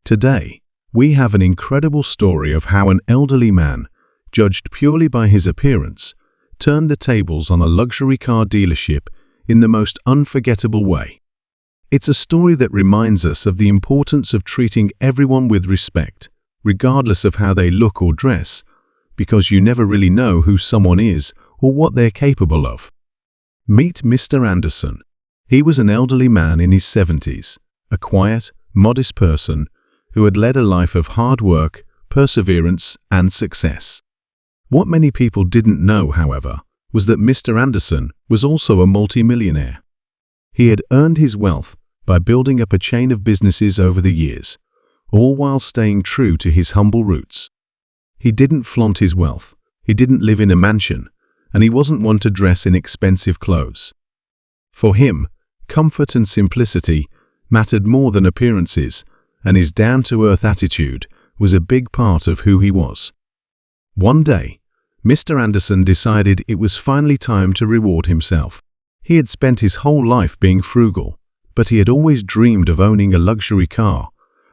Today, we have an incredible story of how an elderly man, judged purely by his appearance, turned the tables on a luxury car dealership in the most unforgettable way. It's a story that reminds us of the importance of treating everyone with respect, regardless of how they look or dress, because you never really know who someone is or what they're capable of. Meet Mr. Anderson. He was an elderly man in his 70s, a quiet, modest person who had led a life of hard work, perseverance, and success. What many people didn't know, however, was that Mr. Anderson was also a multimillionaire. He had earned his wealth by building up a chain of businesses over the years, all while staying true to his humble roots. He didn't flaunt his wealth, he didn't live in a mansion, and he wasn't one to dress in expensive clothes. For him, comfort and simplicity mattered more than appearances, and his down-to-earth attitude was a big part of who he was. One day, Mr. Anderson decided it was finally time to reward himself. He had spent his whole life being frugal, but he had always dreamed of owning a luxury car,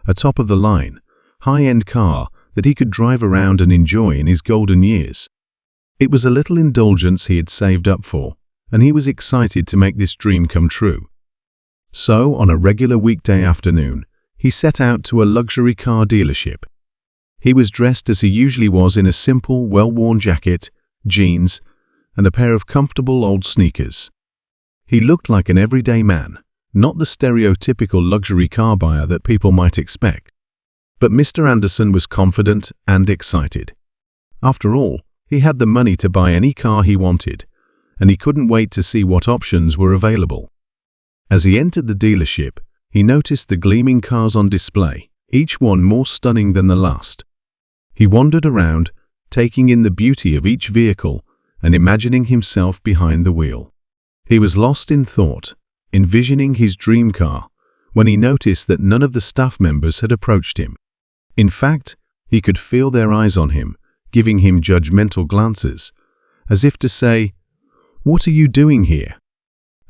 a top-of-the-line, high-end car that he could drive around and enjoy in his golden years. It was a little indulgence he had saved up for, and he was excited to make this dream come true. So, on a regular weekday afternoon, he set out to a luxury car dealership. He was dressed as he usually was in a simple, well-worn jacket, jeans, and a pair of comfortable old sneakers. He looked like an everyday man, not the stereotypical luxury car buyer that people might expect. But Mr. Anderson was confident and excited. After all, he had the money to buy any car he wanted, and he couldn't wait to see what options were available. As he entered the dealership, he noticed the gleaming cars on display, each one more stunning than the last. He wandered around, taking in the beauty of each vehicle and imagining himself behind the wheel. He was lost in thought, envisioning his dream car, when he noticed that none of the staff members had approached him. In fact, he could feel their eyes on him, giving him judgmental glances, as if to say, "What are you doing here?"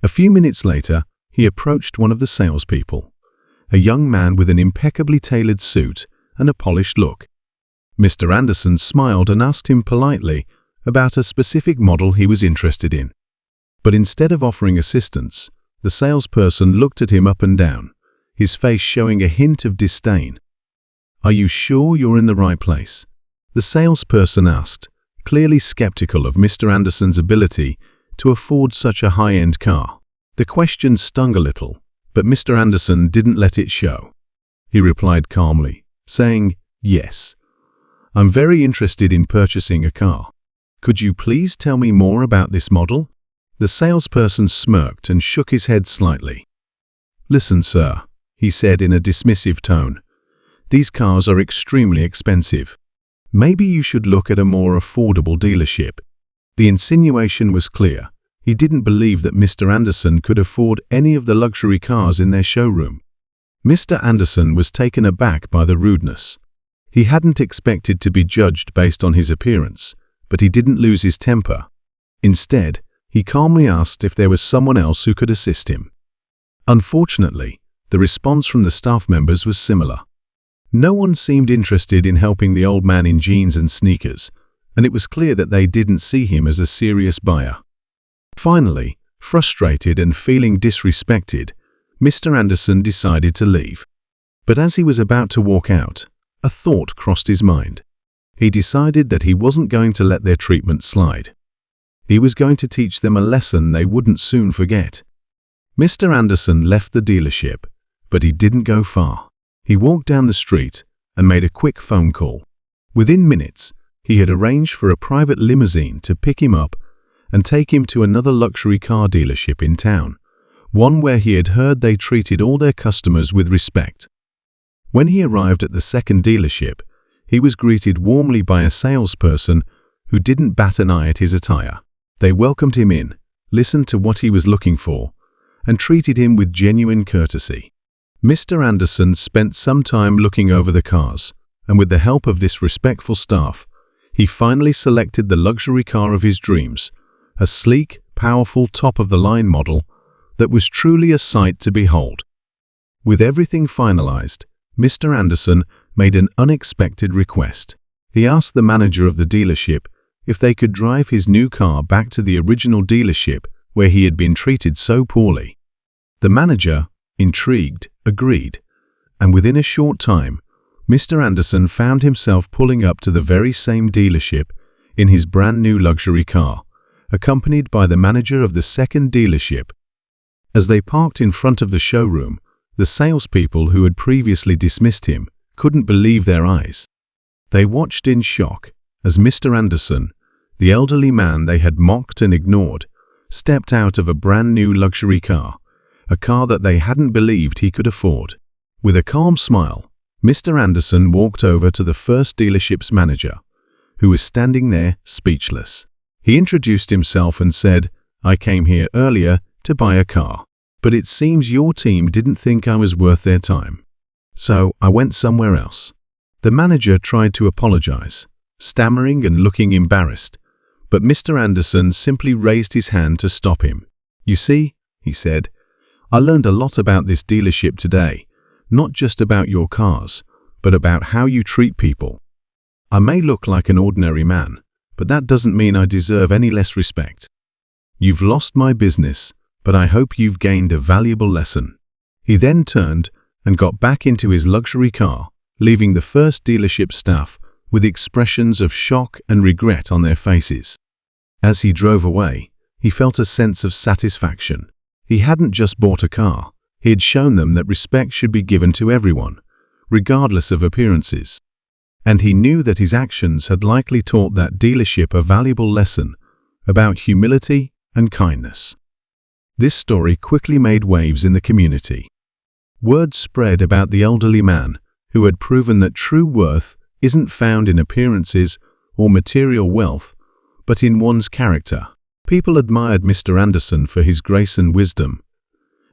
A few minutes later, he approached one of the salespeople, a young man with an impeccably tailored suit and a polished look. Mr. Anderson smiled and asked him politely about a specific model he was interested in. But instead of offering assistance, the salesperson looked at him up and down, his face showing a hint of disdain. "Are you sure you're in the right place?" the salesperson asked, clearly skeptical of Mr. Anderson's ability to afford such a high-end car. The question stung a little, but Mr. Anderson didn't let it show. He replied calmly, saying, "Yes, I'm very interested in purchasing a car. Could you please tell me more about this model?" The salesperson smirked and shook his head slightly. "Listen, sir," he said in a dismissive tone, "these cars are extremely expensive. Maybe you should look at a more affordable dealership." The insinuation was clear. He didn't believe that Mr. Anderson could afford any of the luxury cars in their showroom. Mr. Anderson was taken aback by the rudeness. He hadn't expected to be judged based on his appearance, but he didn't lose his temper. Instead, he calmly asked if there was someone else who could assist him. Unfortunately, the response from the staff members was similar. No one seemed interested in helping the old man in jeans and sneakers, and it was clear that they didn't see him as a serious buyer. Finally, frustrated and feeling disrespected, Mr. Anderson decided to leave. But as he was about to walk out, a thought crossed his mind. He decided that he wasn't going to let their treatment slide. He was going to teach them a lesson they wouldn't soon forget. Mr. Anderson left the dealership, but he didn't go far. He walked down the street and made a quick phone call. Within minutes, he had arranged for a private limousine to pick him up and take him to another luxury car dealership in town, one where he had heard they treated all their customers with respect. When he arrived at the second dealership, he was greeted warmly by a salesperson who didn't bat an eye at his attire. They welcomed him in, listened to what he was looking for, and treated him with genuine courtesy. Mr. Anderson spent some time looking over the cars, and with the help of this respectful staff, he finally selected the luxury car of his dreams, a sleek, powerful top-of-the-line model that was truly a sight to behold. With everything finalized, Mr. Anderson made an unexpected request. He asked the manager of the dealership if they could drive his new car back to the original dealership where he had been treated so poorly. The manager, intrigued, agreed, and within a short time, Mr. Anderson found himself pulling up to the very same dealership in his brand new luxury car, accompanied by the manager of the second dealership. As they parked in front of the showroom, the salespeople who had previously dismissed him couldn't believe their eyes. They watched in shock as Mr. Anderson, the elderly man they had mocked and ignored, stepped out of a brand new luxury car, a car that they hadn't believed he could afford. With a calm smile, Mr. Anderson walked over to the first dealership's manager, who was standing there speechless. He introduced himself and said, "I came here earlier to buy a car, but it seems your team didn't think I was worth their time. So I went somewhere else." The manager tried to apologize, stammering and looking embarrassed, but Mr. Anderson simply raised his hand to stop him. "You see," he said, "I learned a lot about this dealership today, not just about your cars, but about how you treat people. I may look like an ordinary man, but that doesn't mean I deserve any less respect. You've lost my business, but I hope you've gained a valuable lesson." He then turned and got back into his luxury car, leaving the first dealership staff with expressions of shock and regret on their faces. As he drove away, he felt a sense of satisfaction. He hadn't just bought a car, he had shown them that respect should be given to everyone, regardless of appearances. And he knew that his actions had likely taught that dealership a valuable lesson about humility and kindness. This story quickly made waves in the community. Word spread about the elderly man who had proven that true worth isn't found in appearances or material wealth, but in one's character. People admired Mr. Anderson for his grace and wisdom,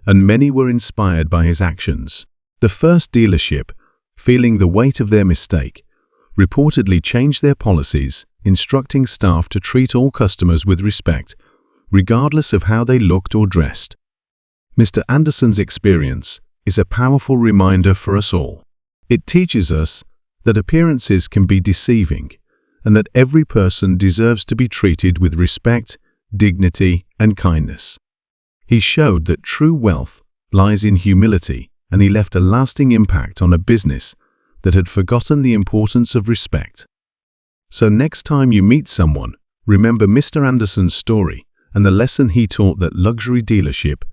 and many were inspired by his actions. The first dealership, feeling the weight of their mistake, reportedly changed their policies, instructing staff to treat all customers with respect, regardless of how they looked or dressed. Mr. Anderson's experience is a powerful reminder for us all. It teaches us that appearances can be deceiving, and that every person deserves to be treated with respect, dignity, and kindness. He showed that true wealth lies in humility, and he left a lasting impact on a business that had forgotten the importance of respect. So next time you meet someone, remember Mr. Anderson's story and the lesson he taught: that luxury dealership,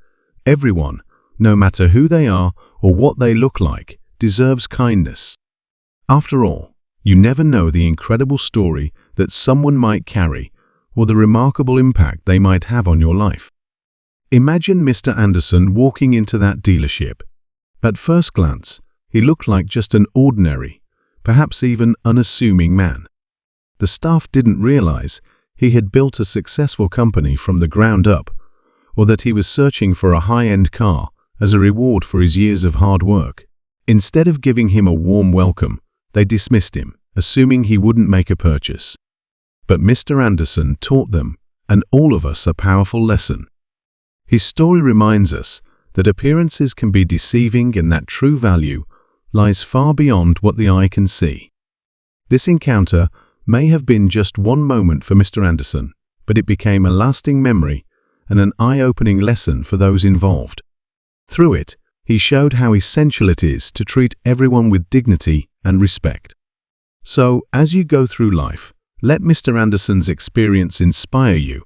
everyone, no matter who they are or what they look like, deserves kindness. After all, you never know the incredible story that someone might carry or the remarkable impact they might have on your life. Imagine Mr. Anderson walking into that dealership. At first glance, he looked like just an ordinary, perhaps even unassuming man. The staff didn't realize he had built a successful company from the ground up, or that he was searching for a high-end car as a reward for his years of hard work. Instead of giving him a warm welcome, they dismissed him, assuming he wouldn't make a purchase. But Mr. Anderson taught them, and all of us, a powerful lesson. His story reminds us that appearances can be deceiving and that true value lies far beyond what the eye can see. This encounter may have been just one moment for Mr. Anderson, but it became a lasting memory and an eye-opening lesson for those involved. Through it, he showed how essential it is to treat everyone with dignity and respect. So, as you go through life, let Mr. Anderson's experience inspire you.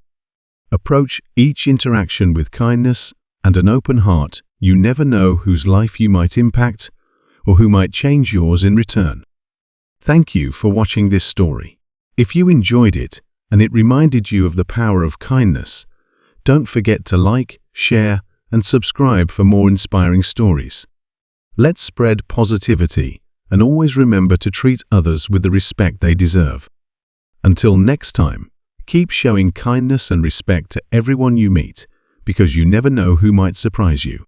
Approach each interaction with kindness and an open heart. You never know whose life you might impact or who might change yours in return. Thank you for watching this story. If you enjoyed it and it reminded you of the power of kindness, don't forget to like, share, and subscribe for more inspiring stories. Let's spread positivity and always remember to treat others with the respect they deserve. Until next time, keep showing kindness and respect to everyone you meet, because you never know who might surprise you.